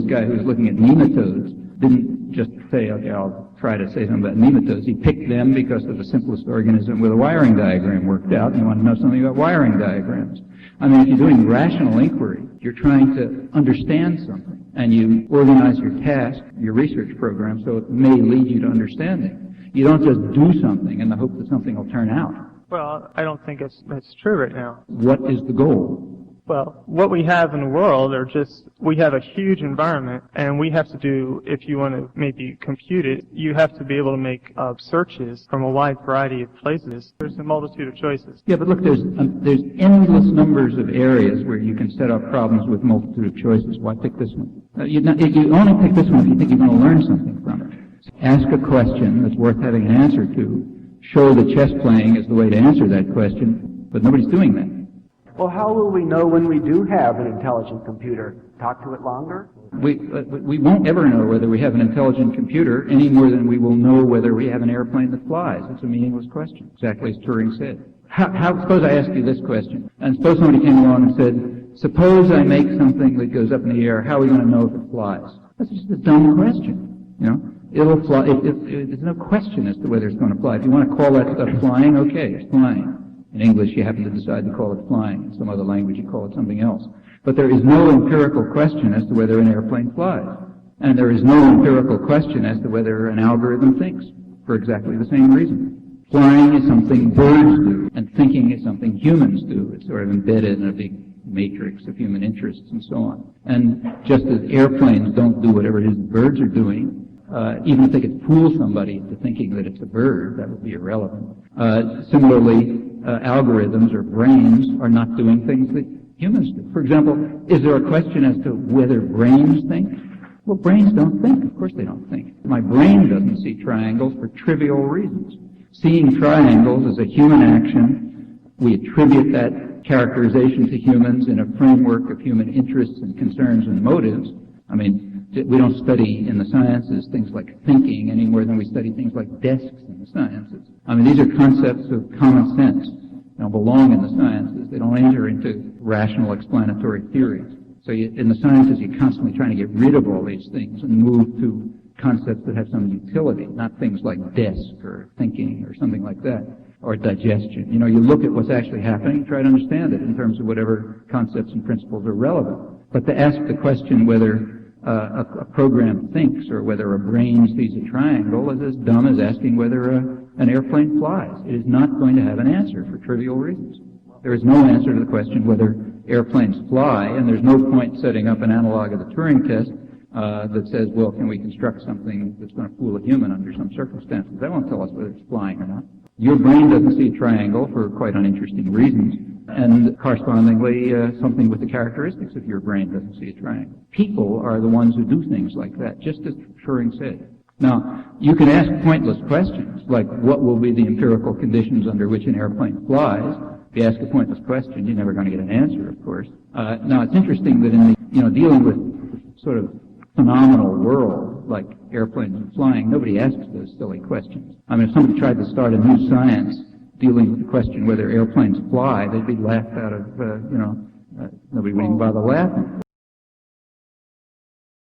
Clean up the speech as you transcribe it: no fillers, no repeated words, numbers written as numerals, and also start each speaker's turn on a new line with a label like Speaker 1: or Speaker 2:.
Speaker 1: guy who was looking at nematodes didn't just say, okay, I'll try to say something about nematodes. He picked them because they're the simplest organism with a wiring diagram worked out, and you want to know something about wiring diagrams. I mean, if you're doing rational inquiry, you're trying to understand something, and you organize your task, your research program, so it may lead you to understanding. You don't just do something in the hope that something will turn out.
Speaker 2: Well, I don't think that's true right now.
Speaker 1: What is the goal?
Speaker 2: Well, what we have in the world we have a huge environment, and we have to do, if you want to maybe compute it, you have to be able to make searches from a wide variety of places. There's a multitude of choices.
Speaker 1: Yeah, but look, there's endless numbers of areas where you can set up problems with multitude of choices. Why pick this one? You only pick this one if you think you're going to learn something from it. Ask a question that's worth having an answer to. Show that chess playing is the way to answer that question, but nobody's doing that.
Speaker 3: Well, how will we know when we do have an intelligent computer? Talk to it longer?
Speaker 1: We won't ever know whether we have an intelligent computer any more than we will know whether we have an airplane that flies. It's a meaningless question, exactly as Turing said. Suppose I ask you this question, and suppose somebody came along and said, suppose I make something that goes up in the air, how are we going to know if it flies? That's just a dumb question, you know. It'll fly. There's no question as to whether it's going to fly. If you want to call that stuff flying, okay, it's flying. In English, you happen to decide to call it flying. In some other language, you call it something else. But there is no empirical question as to whether an airplane flies. And there is no empirical question as to whether an algorithm thinks, for exactly the same reason. Flying is something birds do, and thinking is something humans do. It's sort of embedded in a big matrix of human interests and so on. And just as airplanes don't do whatever it is birds are doing, even if they could fool somebody into thinking that it's a bird, that would be irrelevant. Similarly, algorithms or brains are not doing things that humans do. For example, is there a question as to whether brains think? Well, brains don't think. Of course they don't think. My brain doesn't see triangles for trivial reasons. Seeing triangles is a human action. We attribute that characterization to humans in a framework of human interests and concerns and motives. I mean, we don't study in the sciences things like thinking any more than we study things like desks in the sciences. I mean, these are concepts of common sense. They don't belong in the sciences. They don't enter into rational explanatory theories. So in the sciences, you're constantly trying to get rid of all these things and move to concepts that have some utility, not things like desk or thinking or something like that, or digestion. You know, you look at what's actually happening, try to understand it in terms of whatever concepts and principles are relevant. But to ask the question whether a program thinks or whether a brain sees a triangle is as dumb as asking whether an airplane flies. It is not going to have an answer for trivial reasons. There is no answer to the question whether airplanes fly, and there's no point setting up an analog of the Turing test that says, well, can we construct something that's going to fool a human under some circumstances? That won't tell us whether it's flying or not. Your brain doesn't see a triangle for quite uninteresting reasons, and correspondingly, something with the characteristics of your brain doesn't see a triangle. People are the ones who do things like that, just as Turing said. Now, you can ask pointless questions, like what will be the empirical conditions under which an airplane flies. If you ask a pointless question, you're never going to get an answer, of course. Now, it's interesting that in the, dealing with sort of phenomenal world, like airplanes and flying, nobody asks those silly questions. I mean, if somebody tried to start a new science dealing with the question whether airplanes fly, they'd be laughed out of, nobody would even bother laughing.